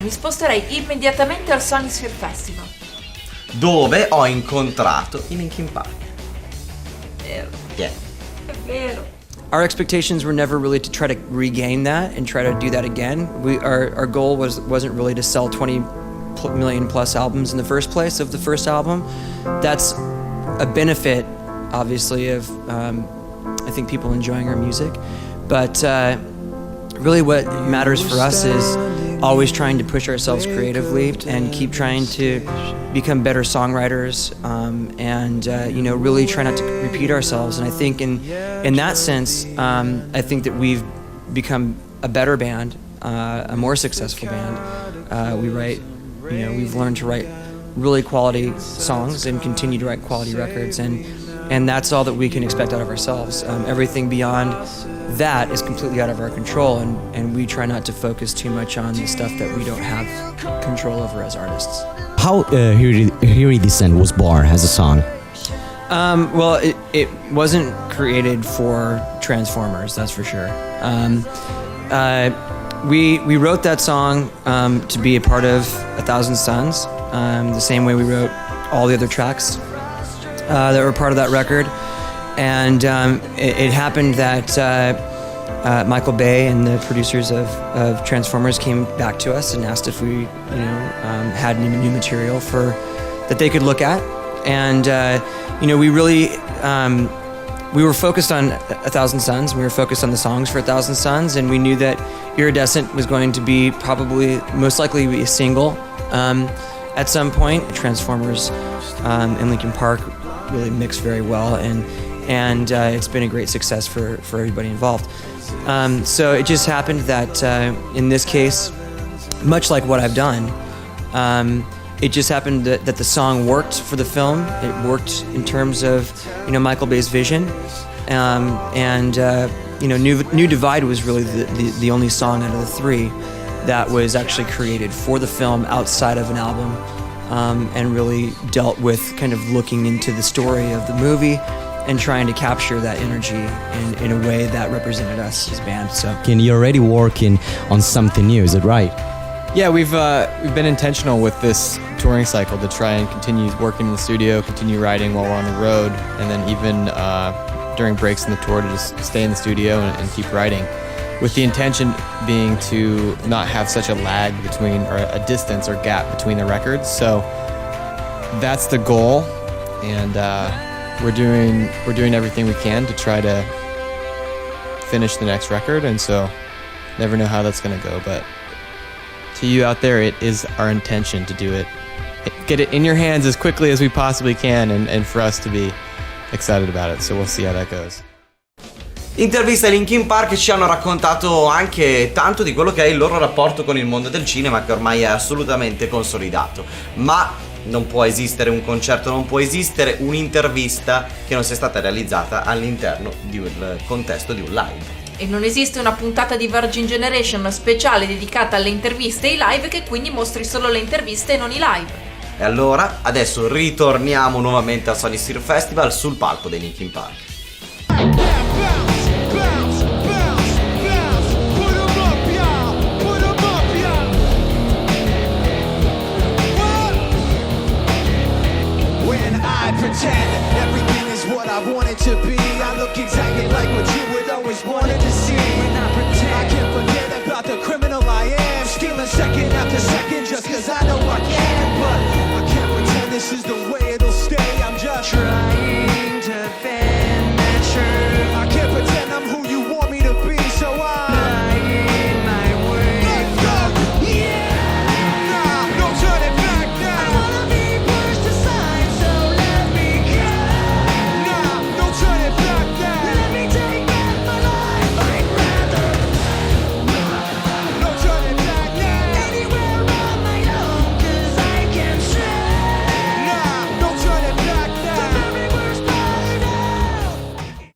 Mi sposterei immediatamente al Sony Sphere Festival. Dove ho incontrato i Linkin Park. Vero. Yeah. È vero. Our expectations were never really to try to regain that and try to do that again. Our goal wasn't really to sell 20 million plus albums in the first place of the first album. That's a benefit, obviously, of I think people enjoying our music. But really what matters for us is always trying to push ourselves creatively and keep trying to become better songwriters, and really try not to repeat ourselves. And I think in that sense, I think that we've become a better band, a more successful band. We've learned to write really quality songs and continue to write quality records, and that's all that we can expect out of ourselves. Everything beyond that is completely out of our control, and we try not to focus too much on the stuff that we don't have control over as artists. How Here It Descent was born as a song? Well, it wasn't created for Transformers, that's for sure. We wrote that song to be a part of 1,000 Suns, the same way we wrote all the other tracks that were part of that record. And it happened that Michael Bay and the producers of Transformers came back to us and asked if we, had any new material that they could look at. And we really we were focused on 1,000 Suns. We were focused on the songs for 1,000 Suns, and we knew that Iridescent was going to be most likely be a single at some point. Transformers and Linkin Park really mix very well, and it's been a great success for everybody involved. So it just happened that in this case, much like what I've done, it just happened that the song worked for the film. It worked in terms of Michael Bay's vision, and New Divide was really the only song out of the three that was actually created for the film outside of an album, and really dealt with kind of looking into the story of the movie and trying to capture that energy in a way that represented us as a band. So, And you're already working on something new, is it right? Yeah, we've been intentional with this touring cycle to try and continue working in the studio, continue writing while we're on the road, and then even during breaks in the tour to just stay in the studio and keep writing, with the intention being to not have such a lag between, or a distance or gap between the records. So that's the goal, and we're doing everything we can to try to finish the next record, and so never know how that's going to go, but to you out there, it is our intention to do it, get it in your hands as quickly as we possibly can, and for us to be excited about it. So we'll see how that goes. Intervista ai Linkin Park ci hanno raccontato anche tanto di quello che è il loro rapporto con il mondo del cinema, che ormai è assolutamente consolidato. Ma non può esistere un concerto, non può esistere un'intervista che non sia stata realizzata all'interno di un contesto di un live. E non esiste una puntata di Virgin Generation speciale dedicata alle interviste e ai live che quindi mostri solo le interviste e non i live. E allora, adesso ritorniamo nuovamente al Sony Sphere Festival sul palco dei Linkin Park. Everything is what I want it to be. I look exactly like what you would always wanted to see. When I pretend, I can't forget about the criminal I am, stealing second after second just cause I know I can. But I can't pretend this is the way it